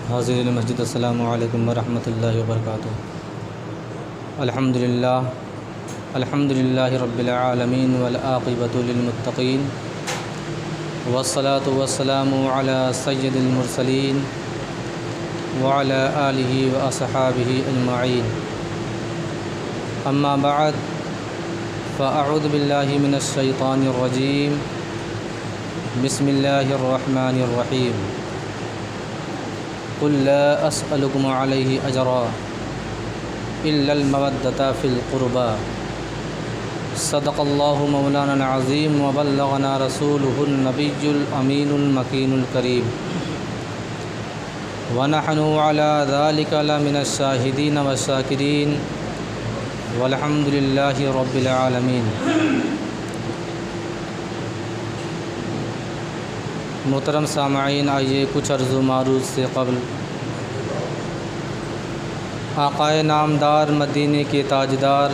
حاضرین مسجد السلام علیکم ورحمۃ اللہ وبرکاتہ۔ الحمدللہ رب العالمین والعاقبۃ للمتقین والصلاة والسلام علی سید المرسلین وعلی آلہ واصحابہ اجمعین، اما بعد فاعوذ باللہ من الشیطان الرجیم، بسم اللہ الرحمن الرحیم۔ قل لا اسألكم علیہ اجرا الا المودۃ فی القربى، صدق اللہ مولانا العظیم وبلغنا رسولہ النبی الامین المکین الکریم، ونحن علی ذلک لمن الشاہدین والشاکرین، والحمد للہ رب العالمین۔ محترم سامعین، آئیے کچھ عرض و معروض سے قبل آقائے نامدار، مدینے کے تاجدار،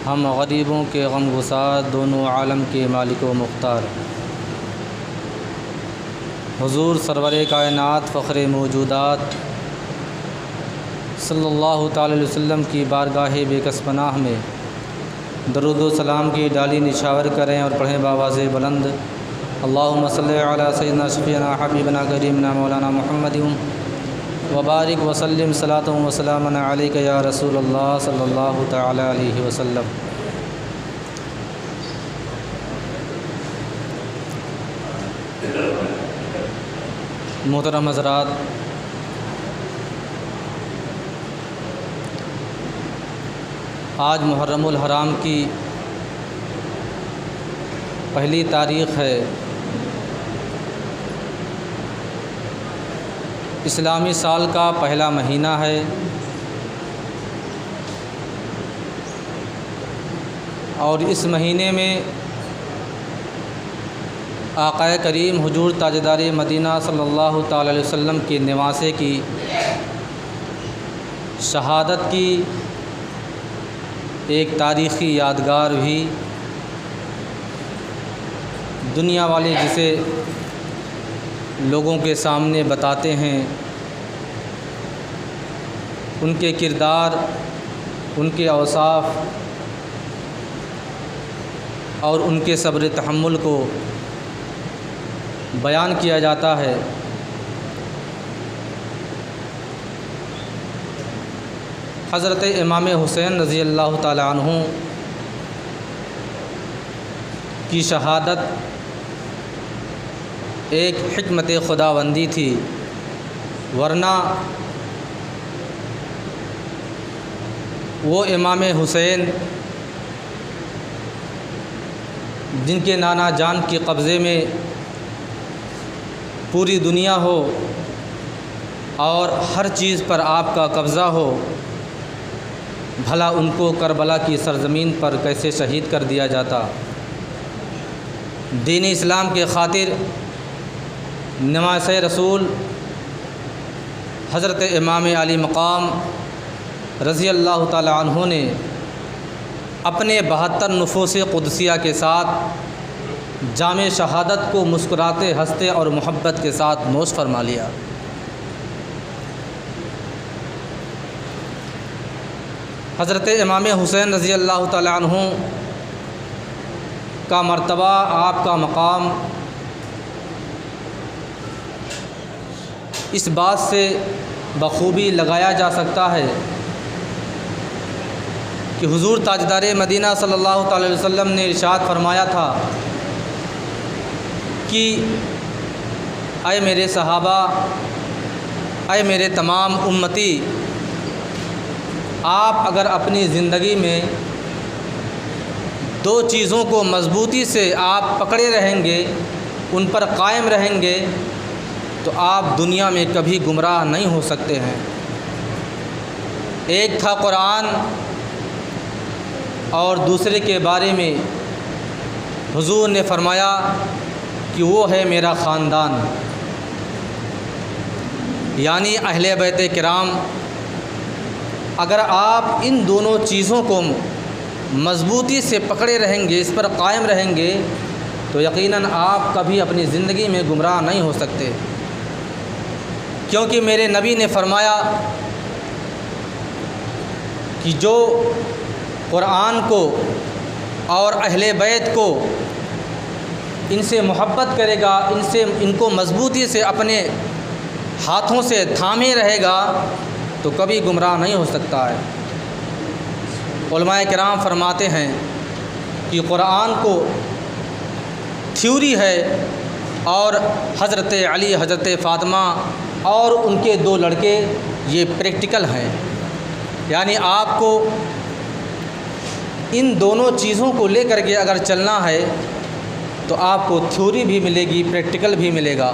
ہم غریبوں کے غم گسار، دونوں عالم کے مالک و مختار، حضور سرور کائنات فخر موجودات صلی اللہ تعالی علیہ وسلم کی بارگاہ بے کس پناہ میں درود و سلام کی ڈالی نچھاور کریں اور پڑھیں بآواز بلند، اللہم صلی علی سیدنا شفیعنا حبیبنا کریمنا مولانا محمد وبارک وسلم صلاۃ و سلام علیک یا رسول اللہ صلی اللہ تعالی علیہ وسلم۔ محترم حضرات، آج محرم الحرام کی پہلی تاریخ ہے۔ اسلامی سال کا پہلا مہینہ ہے، اور اس مہینے میں آقا کریم حضور تاجدار مدینہ صلی اللہ تعالی علیہ وسلم کے نواسے کی شہادت کی ایک تاریخی یادگار بھی دنیا والے جسے لوگوں کے سامنے بتاتے ہیں، ان کے کردار، ان کے اوصاف اور ان کے صبر تحمل کو بیان کیا جاتا ہے۔ حضرت امام حسین رضی اللہ تعالی عنہ کی شہادت ایک حکمت خداوندی تھی، ورنہ وہ امام حسین جن کے نانا جان کے قبضے میں پوری دنیا ہو اور ہر چیز پر آپ کا قبضہ ہو، بھلا ان کو کربلا کی سرزمین پر کیسے شہید کر دیا جاتا۔ دین اسلام کے خاطر نواسۂ رسول حضرت امام علی مقام رضی اللہ تعالی عنہ نے اپنے 72 نفوس قدسیہ کے ساتھ جام شہادت کو مسکراتے ہنستے اور محبت کے ساتھ نوش فرما لیا۔ حضرت امام حسین رضی اللہ تعالی عنہ کا مرتبہ، آپ کا مقام اس بات سے بخوبی لگایا جا سکتا ہے کہ حضور تاجدار مدینہ صلی اللہ تعالی علیہ وسلم نے ارشاد فرمایا تھا کہ اے میرے صحابہ، اے میرے تمام امتی، آپ اگر اپنی زندگی میں 2 چیزوں کو مضبوطی سے آپ پکڑے رہیں گے، ان پر قائم رہیں گے، تو آپ دنیا میں کبھی گمراہ نہیں ہو سکتے ہیں۔ ایک تھا قرآن، اور دوسرے کے بارے میں حضور نے فرمایا کہ وہ ہے میرا خاندان، یعنی اہل بیت کرام۔ اگر آپ ان دونوں چیزوں کو مضبوطی سے پکڑے رہیں گے، اس پر قائم رہیں گے، تو یقیناً آپ کبھی اپنی زندگی میں گمراہ نہیں ہو سکتے۔ کیونکہ میرے نبی نے فرمایا کہ جو قرآن کو اور اہل بیت کو ان سے محبت کرے گا، ان کو مضبوطی سے اپنے ہاتھوں سے تھامے رہے گا تو کبھی گمراہ نہیں ہو سکتا ہے۔ علماء کرام فرماتے ہیں کہ قرآن کو تھیوری ہے اور حضرت علی، حضرت فاطمہ اور ان کے 2 لڑکے یہ پریکٹیکل ہیں، یعنی آپ کو ان دونوں چیزوں کو لے کر کے اگر چلنا ہے تو آپ کو تھیوری بھی ملے گی، پریکٹیکل بھی ملے گا۔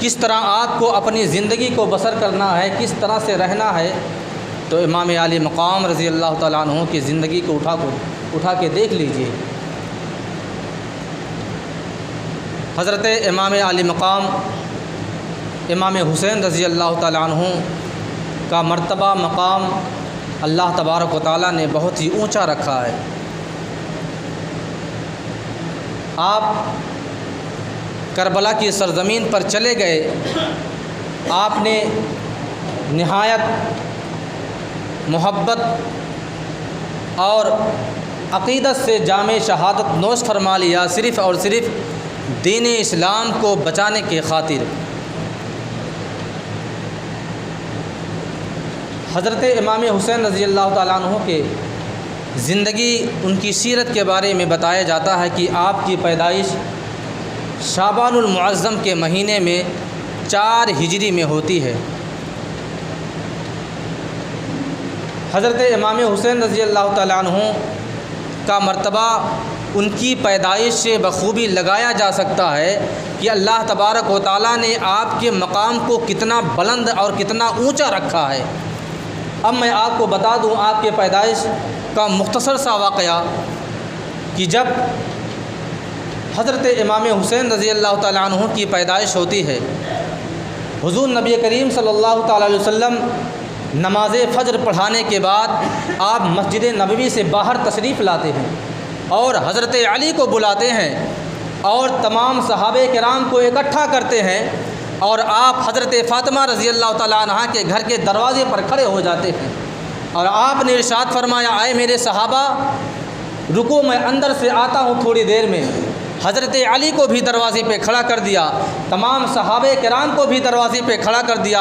کس طرح آپ کو اپنی زندگی کو بسر کرنا ہے، کس طرح سے رہنا ہے، تو امام علی مقام رضی اللہ تعالیٰ عنہ کی زندگی کو اٹھا کے دیکھ لیجئے۔ حضرت امام علی مقام امام حسین رضی اللہ تعالیٰ عنہ کا مرتبہ مقام اللہ تبارک و تعالیٰ نے بہت ہی اونچا رکھا ہے۔ آپ کربلا کی سرزمین پر چلے گئے، آپ نے نہایت محبت اور عقیدت سے جامع شہادت نوش فرما لیا، صرف اور صرف دین اسلام کو بچانے کے خاطر۔ حضرت امام حسین رضی اللہ تعالیٰ عنہ کے زندگی، ان کی سیرت کے بارے میں بتایا جاتا ہے کہ آپ کی پیدائش شعبان المعظم کے مہینے میں 4 ہجری میں ہوتی ہے۔ حضرت امام حسین رضی اللہ تعالیٰ عنہ کا مرتبہ ان کی پیدائش سے بخوبی لگایا جا سکتا ہے کہ اللہ تبارک و تعالیٰ نے آپ کے مقام کو کتنا بلند اور کتنا اونچا رکھا ہے۔ اب میں آپ کو بتا دوں آپ کے پیدائش کا مختصر سا واقعہ کہ جب حضرت امام حسین رضی اللہ تعالیٰ عنہ کی پیدائش ہوتی ہے، حضور نبی کریم صلی اللہ تعالیٰ علیہ وسلم نماز فجر پڑھانے کے بعد آپ مسجد نبوی سے باہر تشریف لاتے ہیں اور حضرت علی کو بلاتے ہیں اور تمام صحابہ کرام کو اکٹھا کرتے ہیں اور آپ حضرت فاطمہ رضی اللہ تعالیٰ عنہ کے گھر کے دروازے پر کھڑے ہو جاتے ہیں اور آپ نے ارشاد فرمایا، آئے میرے صحابہ رکو، میں اندر سے آتا ہوں تھوڑی دیر میں۔ حضرت علی کو بھی دروازے پہ کھڑا کر دیا، تمام صحابہ کرام کو بھی دروازے پہ کھڑا کر دیا،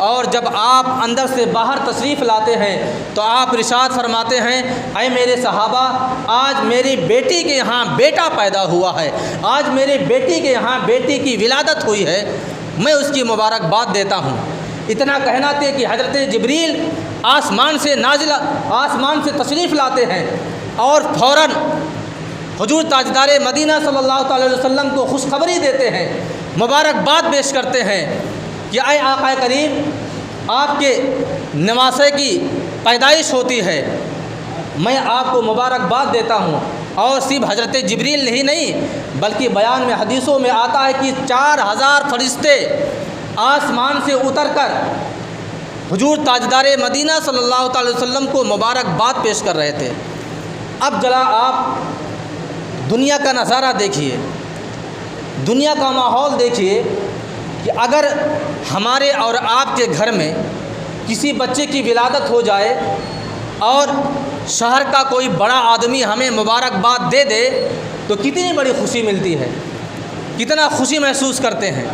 اور جب آپ اندر سے باہر تشریف لاتے ہیں تو آپ ارشاد فرماتے ہیں، اے میرے صحابہ، آج میری بیٹی کے یہاں بیٹا پیدا ہوا ہے، آج میری بیٹی کے یہاں بیٹی کی ولادت ہوئی ہے، میں اس کی مبارکباد دیتا ہوں۔ اتنا کہنا تھے کہ حضرت جبریل آسمان سے تشریف لاتے ہیں اور فوراً حضور تاجدار مدینہ صلی اللہ تعالی علیہ وسلم کو خوشخبری دیتے ہیں، مبارکباد پیش کرتے ہیں کہ اے آقا کریم، آپ کے نواسے کی پیدائش ہوتی ہے، میں آپ کو مبارکباد دیتا ہوں۔ اور صرف حضرت جبریل ہی نہیں بلکہ بیان میں حدیثوں میں آتا ہے کہ 4000 فرشتے آسمان سے اتر کر حضور تاجدار مدینہ صلی اللہ تعالی وسلم کو مبارکباد پیش کر رہے تھے۔ اب ذرا آپ دنیا کا نظارہ دیکھیے، دنیا کا ماحول دیکھیے کہ اگر ہمارے اور آپ کے گھر میں کسی بچے کی ولادت ہو جائے اور شہر کا کوئی بڑا آدمی ہمیں مبارکباد دے دے تو کتنی بڑی خوشی ملتی ہے، کتنا خوشی محسوس کرتے ہیں۔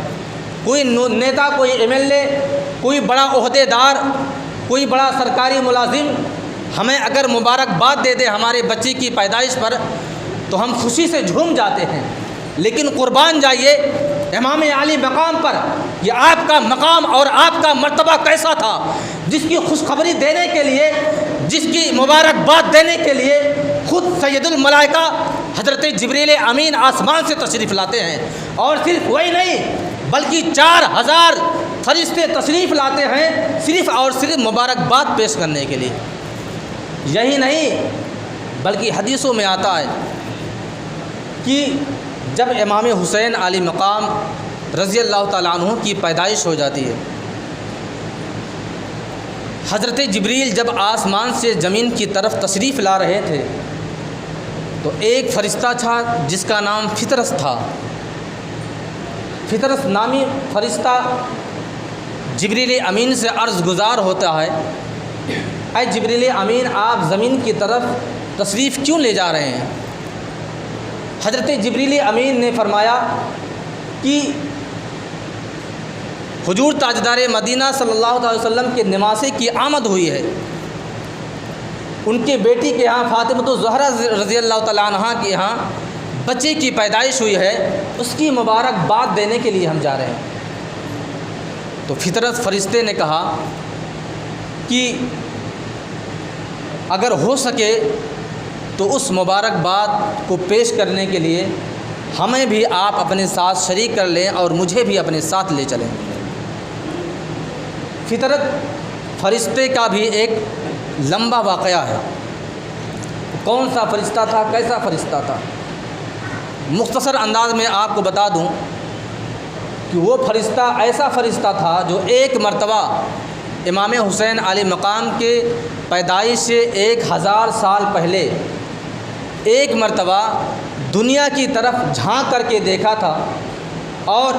کوئی نیتا، کوئی MLA، کوئی بڑا عہدے دار، کوئی بڑا سرکاری ملازم ہمیں اگر مبارکباد دے دے ہمارے بچے کی پیدائش پر تو ہم خوشی سے جھوم جاتے ہیں۔ لیکن قربان جائیے امام علی مقام پر یہ آپ کا مقام اور آپ کا مرتبہ کیسا تھا، جس کی خوشخبری دینے کے لیے، جس کی مبارکباد دینے کے لیے خود سید الملائکہ حضرت جبریل امین آسمان سے تشریف لاتے ہیں، اور صرف وہی نہیں بلکہ 4000 فرشتے تشریف لاتے ہیں صرف اور صرف مبارکباد پیش کرنے کے لیے۔ یہی نہیں بلکہ حدیثوں میں آتا ہے کہ جب امام حسین علی مقام رضی اللہ تعالیٰ عنہ کی پیدائش ہو جاتی ہے، حضرت جبریل جب آسمان سے زمین کی طرف تشریف لا رہے تھے تو ایک فرشتہ تھا جس کا نام فطرس تھا۔ فطرس نامی فرشتہ جبریل امین سے عرض گزار ہوتا ہے، اے جبریل امین آپ زمین کی طرف تشریف کیوں لے جا رہے ہیں؟ حضرت جبریل امین نے فرمایا کہ حضور تاجدار مدینہ صلی اللہ علیہ وسلم کے نواسے کی آمد ہوئی ہے، ان کے بیٹی کے ہاں فاطمۃ الزہرا رضی اللہ تعالیٰ عنہا کے ہاں بچے کی پیدائش ہوئی ہے، اس کی مبارکباد دینے کے لیے ہم جا رہے ہیں۔ تو فطرت فرشتے نے کہا کہ اگر ہو سکے تو اس مبارکباد کو پیش کرنے کے لیے ہمیں بھی آپ اپنے ساتھ شریک کر لیں اور مجھے بھی اپنے ساتھ لے چلیں۔ فطرت فرشتے کا بھی ایک لمبا واقعہ ہے۔ کون سا فرشتہ تھا، کیسا فرشتہ تھا؟ مختصر انداز میں آپ کو بتا دوں کہ وہ فرشتہ ایسا فرشتہ تھا جو ایک مرتبہ امام حسین علیہ مقام کے پیدائش سے 1000 سال پہلے ایک مرتبہ دنیا کی طرف جھانک کر کے دیکھا تھا، اور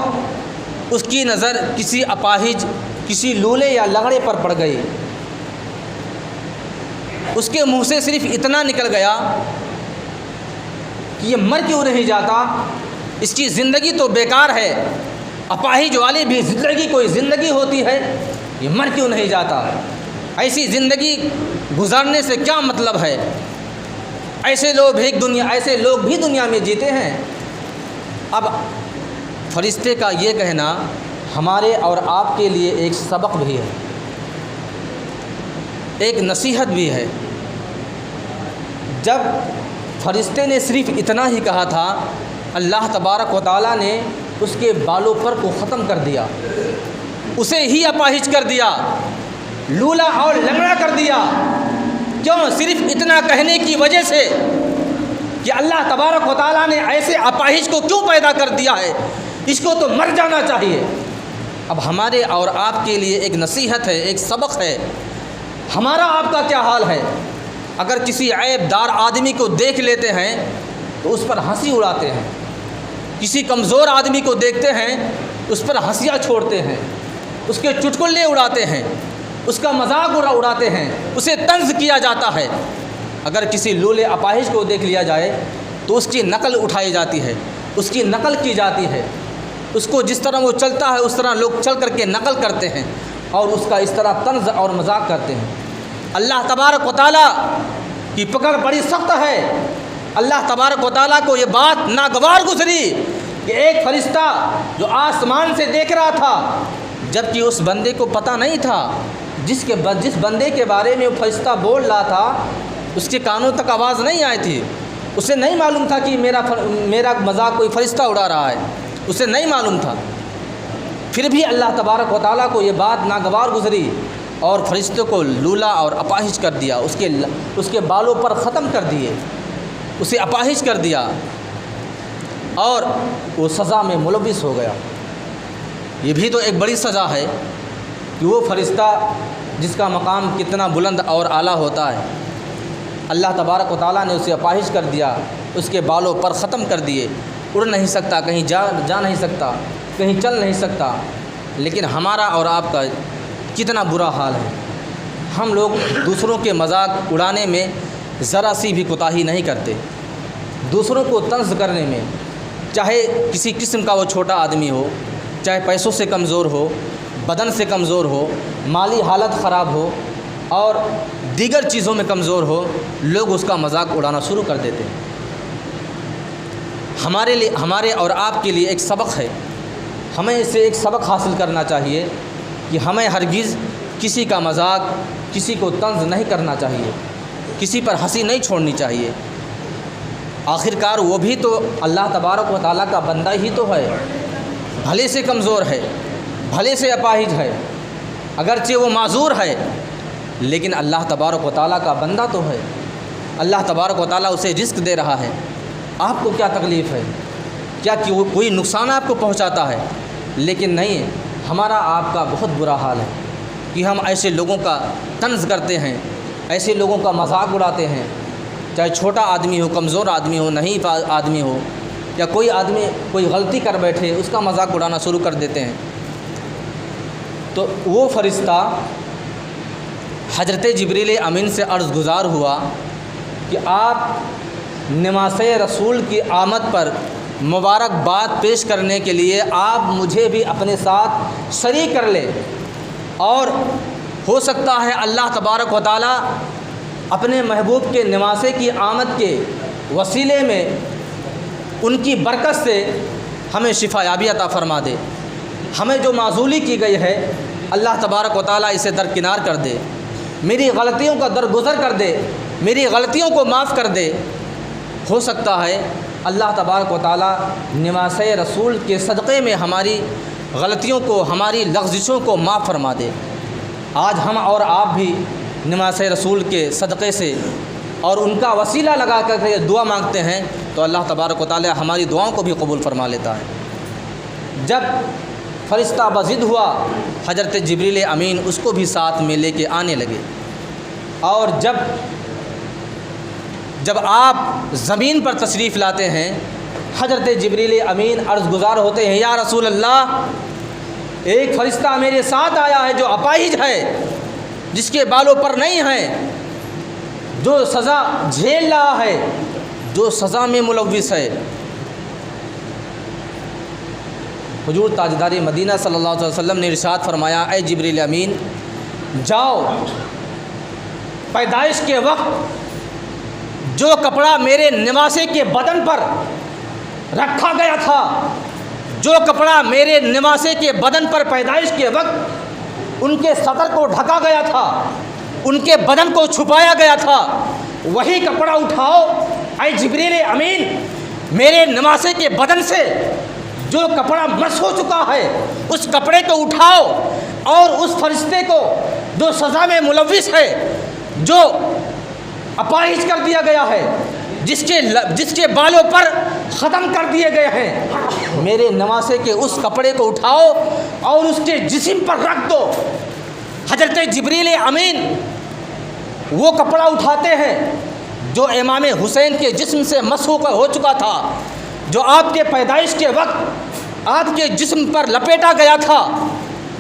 اس کی نظر کسی اپاہج، کسی لولے یا لنگڑے پر پڑ گئی۔ اس کے منہ سے صرف اتنا نکل گیا کہ یہ مر کیوں نہیں جاتا، اس کی زندگی تو بیکار ہے، اپاہج والی بھی زندگی کوئی زندگی ہوتی ہے، یہ مر کیوں نہیں جاتا، ایسی زندگی گزارنے سے کیا مطلب ہے، ایسے لوگ بھی دنیا میں جیتے ہیں۔ اب فرشتے کا یہ کہنا ہمارے اور آپ کے لیے ایک سبق بھی ہے، ایک نصیحت بھی ہے۔ جب فرشتے نے صرف اتنا ہی کہا تھا، اللہ تبارک و تعالیٰ نے اس کے بالوں پر کو ختم کر دیا، اسے ہی اپاہج کر دیا، لولا اور لنگڑا کر دیا۔ کیوں؟ صرف اتنا کہنے کی وجہ سے کہ اللہ تبارک و تعالیٰ نے ایسے اپاہج کو کیوں پیدا کر دیا ہے، اس کو تو مر جانا چاہیے۔ اب ہمارے اور آپ کے لیے ایک نصیحت ہے، ایک سبق ہے۔ ہمارا آپ کا کیا حال ہے؟ اگر کسی عیب دار آدمی کو دیکھ لیتے ہیں تو اس پر ہنسی اڑاتے ہیں، کسی کمزور آدمی کو دیکھتے ہیں اس پر ہنسیاں چھوڑتے ہیں، اس کے چٹکلے اڑاتے ہیں، اس کا مذاق اڑاتے ہیں، اسے طنز کیا جاتا ہے۔ اگر کسی لولے اپاہج کو دیکھ لیا جائے تو اس کی نقل اٹھائی جاتی ہے، اس کی نقل کی جاتی ہے، اس کو جس طرح وہ چلتا ہے اس طرح لوگ چل کر کے نقل کرتے ہیں اور اس کا اس طرح طنز اور مذاق کرتے ہیں۔ اللہ تبارک و تعالیٰ کی پکڑ بڑی سخت ہے۔ اللہ تبارک و تعالیٰ کو یہ بات ناگوار گزری کہ ایک فرشتہ جو آسمان سے دیکھ رہا تھا، جبکہ اس بندے کو پتہ نہیں تھا، جس بندے کے بارے میں وہ فرشتہ بول رہا تھا اس کے کانوں تک آواز نہیں آئی تھی، اسے نہیں معلوم تھا کہ میرا مذاق کوئی فرشتہ اڑا رہا ہے، اسے نہیں معلوم تھا۔ پھر بھی اللہ تبارک و تعالیٰ کو یہ بات ناگوار گزری اور فرشتوں کو لولا اور اپاہج کر دیا، اس کے بالوں پر ختم کر دیے، اسے اپاہج کر دیا اور وہ سزا میں ملوث ہو گیا۔ یہ بھی تو ایک بڑی سزا ہے کہ وہ فرشتہ جس کا مقام کتنا بلند اور اعلیٰ ہوتا ہے، اللہ تبارک و تعالیٰ نے اسے اپاہج کر دیا، اس کے بالوں پر ختم کر دیے، اڑ نہیں سکتا، کہیں جا نہیں سکتا، کہیں چل نہیں سکتا۔ لیکن ہمارا اور آپ کا کتنا برا حال ہے، ہم لوگ دوسروں کے مذاق اڑانے میں ذرا سی بھی کوتاہی نہیں کرتے، دوسروں کو طنز کرنے میں، چاہے کسی قسم کا وہ چھوٹا آدمی ہو، چاہے پیسوں سے کمزور ہو، بدن سے کمزور ہو، مالی حالت خراب ہو اور دیگر چیزوں میں کمزور ہو، لوگ اس کا مذاق اڑانا شروع کر دیتے ہیں۔ ہمارے اور آپ کے لیے ایک سبق ہے، ہمیں اس سے ایک سبق حاصل کرنا چاہیے کہ ہمیں ہرگز کسی کا مذاق، کسی کو طنز نہیں کرنا چاہیے، کسی پر ہنسی نہیں چھوڑنی چاہیے۔ آخرکار وہ بھی تو اللہ تبارک و تعالیٰ کا بندہ ہی تو ہے، بھلے سے کمزور ہے، بھلے سے اپاہج ہے، اگرچہ وہ معذور ہے، لیکن اللہ تبارک و تعالیٰ کا بندہ تو ہے، اللہ تبارک و تعالیٰ اسے رزق دے رہا ہے۔ آپ کو کیا تکلیف ہے؟ کیا کہ وہ کوئی نقصان آپ کو پہنچاتا ہے؟ لیکن نہیں، ہمارا آپ کا بہت برا حال ہے کہ ہم ایسے لوگوں کا طنز کرتے ہیں، ایسے لوگوں کا مذاق اڑاتے ہیں، چاہے چھوٹا آدمی ہو، کمزور آدمی ہو، نہیں آدمی ہو، یا کوئی آدمی کوئی غلطی کر بیٹھے اس کا مذاق اڑانا شروع کر دیتے ہیں۔ تو وہ فرشتہ حضرت جبریل امین سے عرض گزار ہوا کہ آپ نماز رسول کی آمد پر مبارکباد پیش کرنے کے لیے آپ مجھے بھی اپنے ساتھ شریک کر لیں، اور ہو سکتا ہے اللہ تبارک و تعالیٰ اپنے محبوب کے نماز کی آمد کے وسیلے میں ان کی برکت سے ہمیں شفا یابی عطا فرما دے، ہمیں جو معذولی کی گئی ہے اللہ تبارک و تعالیٰ اسے درکنار کر دے، میری غلطیوں کا درگزر کر دے، میری غلطیوں کو معاف کر دے۔ ہو سکتا ہے اللہ تبارک و تعالیٰ نماز رسول کے صدقے میں ہماری غلطیوں کو، ہماری لغزشوں کو معاف فرما دے۔ آج ہم اور آپ بھی نماز رسول کے صدقے سے اور ان کا وسیلہ لگا کر دعا مانگتے ہیں تو اللہ تبارک و تعالیٰ ہماری دعاؤں کو بھی قبول فرما لیتا ہے۔ جب فرشتہ بضد ہوا، حضرت جبریل امین اس کو بھی ساتھ میں لے کے آنے لگے، اور جب آپ زمین پر تشریف لاتے ہیں، حضرت جبریل امین عرض گزار ہوتے ہیں، یا رسول اللہ، ایک فرشتہ میرے ساتھ آیا ہے جو اپاہج ہے، جس کے بالوں پر نہیں ہے، جو سزا جھیل رہا ہے، جو سزا میں ملوث ہے۔ حضور تاجدار مدینہ صلی اللہ علیہ وسلم نے ارشاد فرمایا، اے جبریل امین، جاؤ، پیدائش کے وقت جو کپڑا میرے نواسے کے بدن پر رکھا گیا تھا، جو کپڑا میرے نواسے کے بدن پر پیدائش کے وقت ان کے صدر کو ڈھکا گیا تھا، ان کے بدن کو چھپایا گیا تھا، وہی کپڑا اٹھاؤ، اے جبریل امین، میرے نواسے کے بدن سے جو کپڑا مس ہو چکا ہے اس کپڑے کو اٹھاؤ، اور اس فرشتے کو جو سزا میں ملوث ہے، جو اپاہج کر دیا گیا ہے، جس کے بالوں پر ختم کر دیے گئے ہیں، میرے نواسے کے اس کپڑے کو اٹھاؤ اور اس کے جسم پر رکھ دو۔ حضرت جبریل امین وہ کپڑا اٹھاتے ہیں جو امام حسین کے جسم سے مسحوق ہو چکا تھا، جو آپ کے پیدائش کے وقت آپ کے جسم پر لپیٹا گیا تھا۔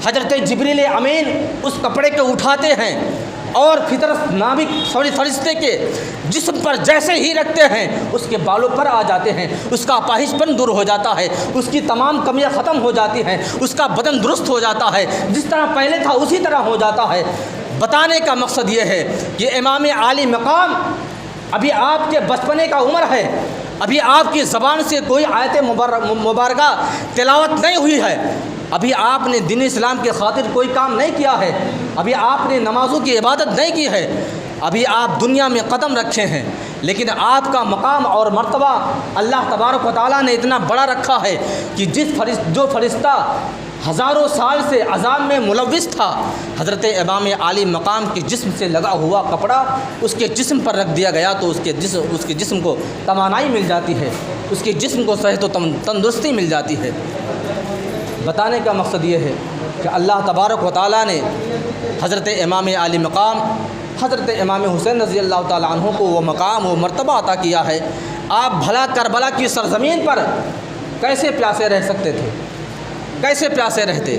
حضرت جبریل امین اس کپڑے کو اٹھاتے ہیں اور فطرت نامک فرشتے کے جسم پر جیسے ہی رکھتے ہیں اس کے بالوں پر آ جاتے ہیں، اس کا اپاہج پن دور ہو جاتا ہے، اس کی تمام کمیاں ختم ہو جاتی ہیں، اس کا بدن درست ہو جاتا ہے، جس طرح پہلے تھا اسی طرح ہو جاتا ہے۔ بتانے کا مقصد یہ ہے کہ امام عالی مقام، ابھی آپ کے بچپنے کا عمر ہے، ابھی آپ کی زبان سے کوئی آیت مبارکہ تلاوت نہیں ہوئی ہے، ابھی آپ نے دین اسلام کے خاطر کوئی کام نہیں کیا ہے، ابھی آپ نے نمازوں کی عبادت نہیں کی ہے، ابھی آپ دنیا میں قدم رکھے ہیں، لیکن آپ کا مقام اور مرتبہ اللہ تبارک و تعالیٰ نے اتنا بڑا رکھا ہے کہ جو فرشتہ ہزاروں سال سے عذاب میں ملوث تھا، حضرت امام عالی مقام کے جسم سے لگا ہوا کپڑا اس کے جسم پر رکھ دیا گیا تو اس کے جسم کو توانائی مل جاتی ہے، اس کے جسم کو صحت و تندرستی مل جاتی ہے۔ بتانے کا مقصد یہ ہے کہ اللہ تبارک و تعالیٰ نے حضرت امام عالی مقام حضرت امام حسین رضی اللہ تعالیٰ عنہ کو وہ مقام، وہ مرتبہ عطا کیا ہے۔ آپ بھلا کربلا کی سرزمین پر کیسے پیاسے رہ سکتے تھے، کیسے پیاسے رہتے؟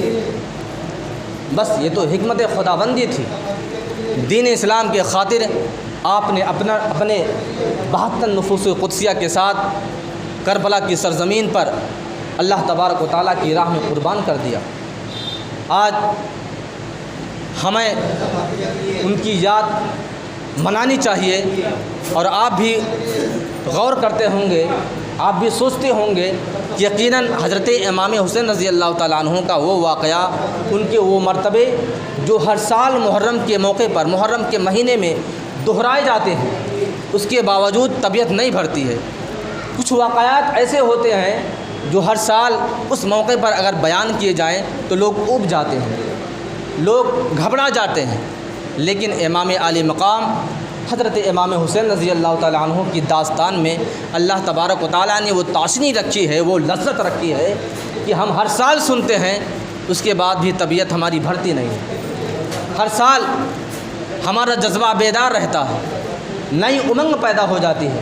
بس یہ تو حکمت خداوندی تھی۔ دین اسلام کے خاطر آپ نے اپنے 72 نفوس قدسیہ کے ساتھ کربلا کی سرزمین پر اللہ تبارک و تعالیٰ کی راہ میں قربان کر دیا۔ آج ہمیں ان کی یاد منانی چاہیے، اور آپ بھی غور کرتے ہوں گے، آپ بھی سوچتے ہوں گے کہ یقیناً حضرت امام حسین رضی اللہ تعالیٰ عنہ کا وہ واقعہ، ان کے وہ مرتبے جو ہر سال محرم کے موقع پر، محرم کے مہینے میں دہرائے جاتے ہیں، اس کے باوجود طبیعت نہیں بھرتی ہے۔ کچھ واقعات ایسے ہوتے ہیں جو ہر سال اس موقع پر اگر بیان کیے جائیں تو لوگ اوب جاتے ہیں، لوگ گھبرا جاتے ہیں، لیکن امام عالی مقام حضرت امام حسین رضی اللہ تعالیٰ عنہ کی داستان میں اللہ تبارک و تعالیٰ نے وہ تاشنی رکھی ہے، وہ لذت رکھی ہے کہ ہم ہر سال سنتے ہیں، اس کے بعد بھی طبیعت ہماری بھرتی نہیں ہے۔ ہر سال ہمارا جذبہ بیدار رہتا ہے، نئی امنگ پیدا ہو جاتی ہے۔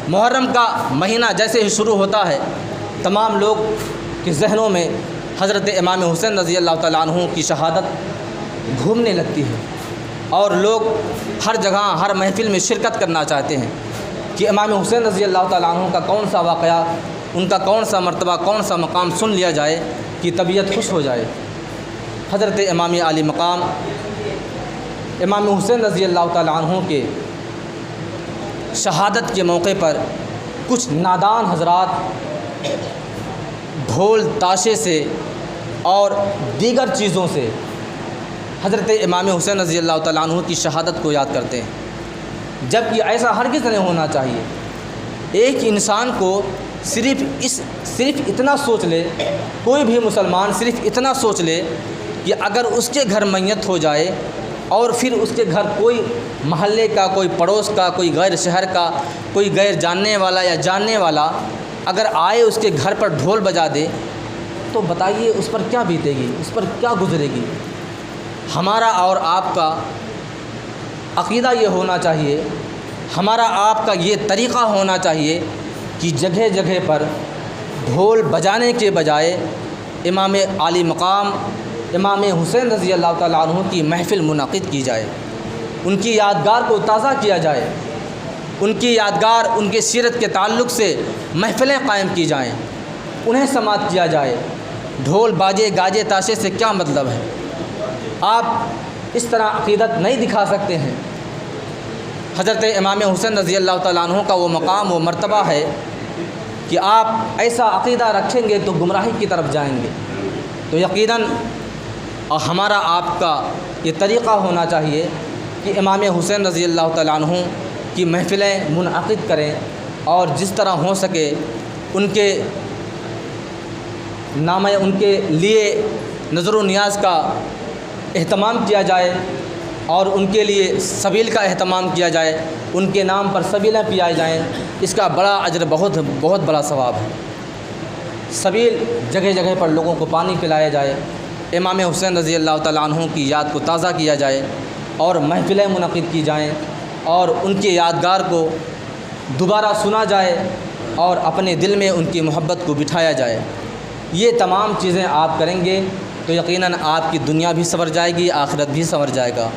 محرم کا مہینہ جیسے ہی شروع ہوتا ہے، تمام لوگ کے ذہنوں میں حضرت امام حسین رضی اللہ تعالیٰ عنہ کی شہادت گھومنے لگتی ہے اور لوگ ہر جگہ ہر محفل میں شرکت کرنا چاہتے ہیں کہ امام حسین رضی اللہ تعالیٰ عنہ کا کون سا واقعہ، ان کا کون سا مرتبہ، کون سا مقام سن لیا جائے کہ طبیعت خوش ہو جائے۔ حضرت امام عالی مقام امام حسین رضی اللہ تعالیٰ عنہ کے شہادت کے موقع پر کچھ نادان حضرات ڈھول تاشے سے اور دیگر چیزوں سے حضرت امام حسین رضی اللہ تعالیٰ عنہ کی شہادت کو یاد کرتے ہیں، جبکہ ایسا ہرگز نہیں ہونا چاہیے۔ ایک انسان کو صرف اتنا سوچ لے، کوئی بھی مسلمان صرف اتنا سوچ لے کہ اگر اس کے گھر میت ہو جائے اور پھر اس کے گھر کوئی محلے کا، کوئی پڑوس کا، کوئی غیر شہر کا، کوئی غیر جاننے والا یا جاننے والا اگر آئے اس کے گھر پر ڈھول بجا دے تو بتائیے اس پر کیا بیتے گی، اس پر کیا گزرے گی۔ ہمارا اور آپ کا عقیدہ یہ ہونا چاہیے، ہمارا آپ کا یہ طریقہ ہونا چاہیے کہ جگہ جگہ پر ڈھول بجانے کے بجائے امام عالی مقام امام حسین رضی اللہ تعالیٰ عنہ کی محفل منعقد کی جائے، ان کی یادگار کو تازہ کیا جائے، ان کی یادگار، ان کے سیرت کے تعلق سے محفلیں قائم کی جائیں، انہیں سماعت کیا جائے۔ ڈھول باجے گاجے تاشے سے کیا مطلب ہے؟ آپ اس طرح عقیدت نہیں دکھا سکتے ہیں۔ حضرت امام حسین رضی اللہ تعالیٰ عنہ کا وہ مقام، وہ مرتبہ ہے کہ آپ ایسا عقیدہ رکھیں گے تو گمراہی کی طرف جائیں گے۔ تو یقیناً ہمارا آپ کا یہ طریقہ ہونا چاہیے کہ امام حسین رضی اللہ تعالیٰ عنہ کی محفلیں منعقد کریں اور جس طرح ہو سکے ان کے نام، ان کے لیے نظر و نیاز کا اہتمام کیا جائے اور ان کے لیے سبیل کا اہتمام کیا جائے، ان کے نام پر سبیلیں پائے جائیں، اس کا بڑا اجر، بہت بڑا ثواب ہے۔ سبیل جگہ جگہ پر لوگوں کو پانی پلایا جائے، امام حسین رضی اللہ تعالیٰ عنہ کی یاد کو تازہ کیا جائے اور محفلیں منعقد کی جائیں اور ان کی یادگار کو دوبارہ سنا جائے اور اپنے دل میں ان کی محبت کو بٹھایا جائے۔ یہ تمام چیزیں آپ کریں گے تو یقیناً آپ کی دنیا بھی سنور جائے گی، آخرت بھی سنور جائے گا۔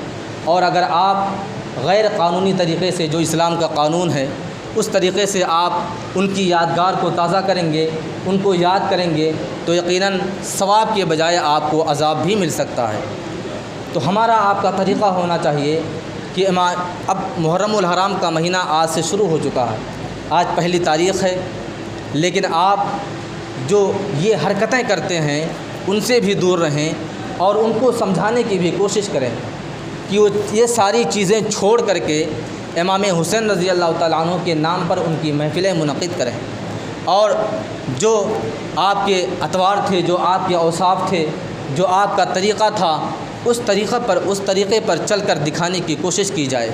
اور اگر آپ غیر قانونی طریقے سے، جو اسلام کا قانون ہے، اس طریقے سے آپ ان کی یادگار کو تازہ کریں گے، ان کو یاد کریں گے تو یقیناً ثواب کے بجائے آپ کو عذاب بھی مل سکتا ہے۔ تو ہمارا آپ کا طریقہ ہونا چاہیے کہ اب محرم الحرام کا مہینہ آج سے شروع ہو چکا ہے، آج پہلی تاریخ ہے، لیکن آپ جو یہ حرکتیں کرتے ہیں ان سے بھی دور رہیں اور ان کو سمجھانے کی بھی کوشش کریں کہ وہ یہ ساری چیزیں چھوڑ کر کے امام حسین رضی اللہ تعالیٰ عنہ کے نام پر ان کی محفلیں منعقد کریں، اور جو آپ کے اطوار تھے، جو آپ کے اوصاف تھے، جو آپ کا طریقہ تھا، اس طریقے پر چل کر دکھانے کی کوشش کی جائے۔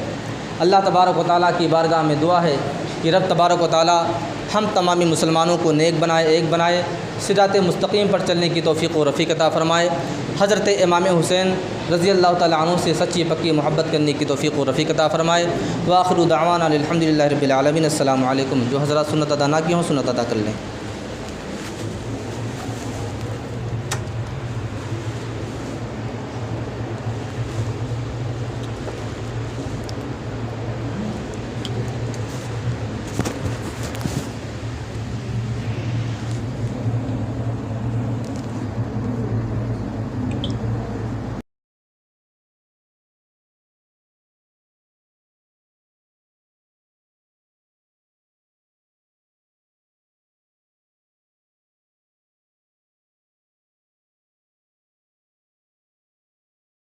اللہ تبارک و تعالیٰ کی بارگاہ میں دعا ہے کہ رب تبارک و تعالیٰ ہم تمامی مسلمانوں کو نیک بنائے، ایک بنائے، صراط مستقیم پر چلنے کی توفیق و رفیق عطا فرمائے۔ حضرت امام حسین رضی اللہ تعالیٰ عنہ سے سچی پکی محبت کرنے کی توفیق و رفیق عطا فرمائے۔ وآخر دعوانا الحمدللہ رب العالمین۔ السلام علیکم۔ جو حضرات سنت ادا نہ کی ہوں سنت ادا کر لیں۔